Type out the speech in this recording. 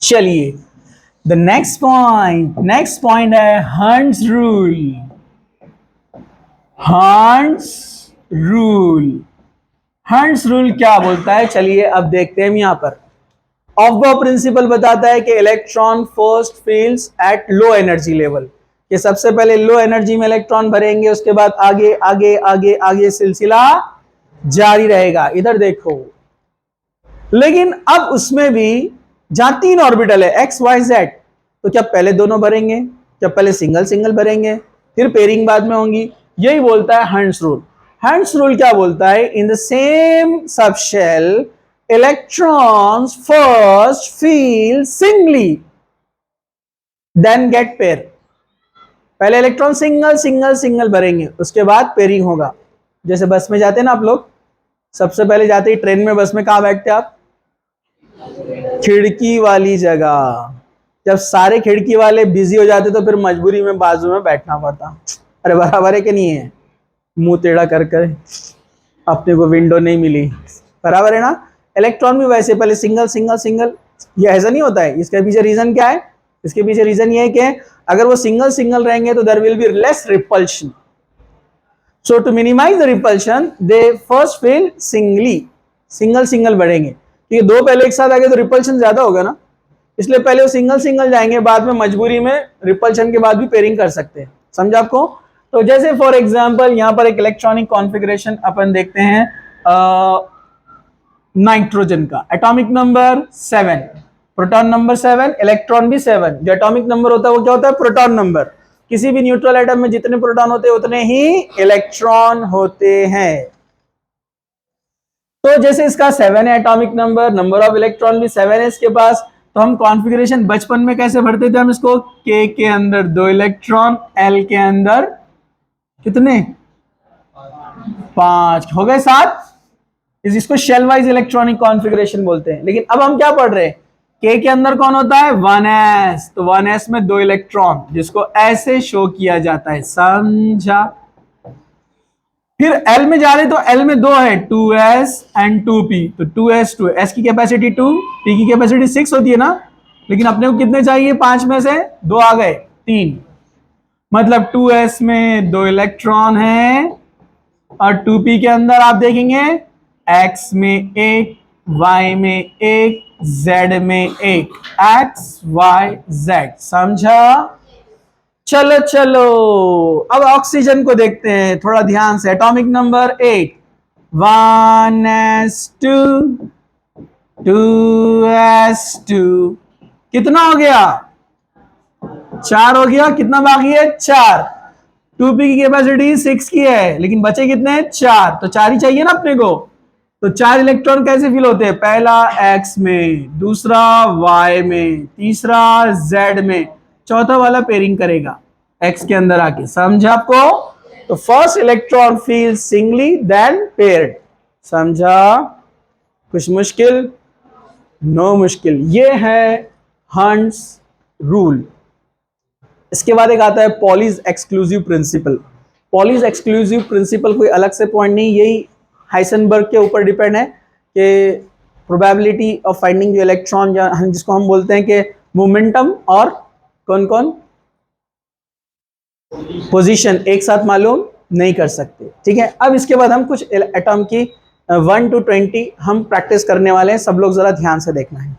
चलिए the next point है hunts rule. Hunts rule क्या बोलता है, चलिए अब देखते हैं। यहां पर ऑफ प्रिंसिपल बताता है कि electron first feels at low energy level, कि सबसे पहले लो एनर्जी में इलेक्ट्रॉन भरेंगे, उसके बाद आगे आगे आगे आगे सिलसिला जारी रहेगा। इधर देखो, लेकिन अब उसमें भी जहां 3 ऑर्बिटल है एक्स वाई जेड, तो क्या पहले दोनों भरेंगे, क्या पहले सिंगल सिंगल भरेंगे, फिर पेयरिंग बाद में होंगी? यही बोलता है हंट्स रूल। हंट्स रूल क्या बोलता है, in the same subshell electrons first fill singly then get pair. पहले इलेक्ट्रॉन सिंगल सिंगल सिंगल भरेंगे, उसके बाद पेयरिंग होगा। जैसे बस में जाते हैं ना आप लोग, सबसे पहले जाते ही ट्रेन में बस में कहां बैठते आप? खिड़की वाली जगह। जब सारे खिड़की वाले बिजी हो जाते तो फिर मजबूरी में बाजू में बैठना पड़ता। अरे बराबर है कि नहीं है? मुंह टेढ़ा कर कर अपने को विंडो नहीं मिली, बराबर है ना? इलेक्ट्रॉन भी वैसे पहले सिंगल सिंगल सिंगल, ये ऐसा नहीं होता है। इसके पीछे रीजन क्या है? इसके पीछे रीजन ये है कि अगर वो सिंगल सिंगल रहेंगे तो there will be less repulsion. So to minimize the repulsion they first fill singly, single single बढ़ेंगे, क्योंकि दो पहले एक साथ आ गए तो रिपल्शन ज्यादा होगा ना, इसलिए पहले वो सिंगल सिंगल जाएंगे, बाद में मजबूरी में रिपल्शन के बाद भी पेयरिंग कर सकते हैं। समझा आपको? तो जैसे फॉर एग्जांपल यहां पर एक इलेक्ट्रॉनिक कॉन्फ़िगरेशन अपन देखते हैं नाइट्रोजन का, atomic number 7, proton number 7, electron भी 7। जो एटॉमिक नंबर होता है वो क्या होता है? Proton number. किसी भी न्यूट्रल एटम में जितने प्रोटॉन होते हैं उतने ही इलेक्ट्रॉन होते हैं। तो जैसे इसका 7 है एटॉमिक नंबर ऑफ इलेक्ट्रॉन भी 7 है इसके पास, तो हम कॉन्फ़िगरेशन बचपन में कैसे भरते थे हम इसको? K के अंदर 2 इलेक्ट्रॉन, L के अंदर कितने? 5, हो गए 7। इसको शेल वाइज इलेक्ट्रॉनिक कॉन्फ़िगरेशन बोलते हैं। लेकिन अब हम क्या पढ़ रहे हैं? K के अंदर कौन होता है? 1s, तो 1s में 2 इलेक्ट्रॉन, जिसको ऐसे शो किया जाता है। समझा? फिर L में जा रहे तो L में 2 है, 2s एंड 2p, तो 2s 2s की कैपेसिटी 2, p की कैपेसिटी 6 होती है ना, लेकिन अपने को कितने चाहिए? 5 में से 2 आ गए, 3, मतलब 2s में 2 इलेक्ट्रॉन है, और 2p के अंदर आप देखेंगे x में 1, y में 1, z में 1, x y z। समझा? चलो चलो अब ऑक्सीजन को देखते हैं थोड़ा ध्यान से। एटॉमिक नंबर 8, 1s2, 2s2, कितना हो गया? 4 हो गया। कितना बाकी है? 4। 2p की कैपेसिटी 6 की है, लेकिन बचे कितने? 4, तो 4 ही चाहिए ना अपने को। तो 4 इलेक्ट्रॉन कैसे फिल होते हैं? पहला x में, दूसरा y में, तीसरा z में, चौथा वाला पेयरिंग करेगा x के अंदर आके। समझा आपको? तो first electron fill singly then paired. समझा? कुछ मुश्किल? नो मुश्किल। ये है हंट्स रूल। इसके बाद एक आता है Pauli's exclusive principle. Pauli's exclusive principle कोई अलग से पॉइंट नहीं, यही हाइसेनबर्ग के ऊपर डिपेंड है कि प्रोबेबिलिटी ऑफ फाइंडिंग जो इलेक्ट्रॉन, जिसको हम बोलते हैं कि मोमेंटम और कौन कौन पोजीशन एक साथ मालूम नहीं कर सकते। ठीक है, अब इसके बाद हम कुछ एटॉम की 1 to 20 हम प्रैक्टिस करने वाले हैं। सब लोग जरा ध्यान से देखना है।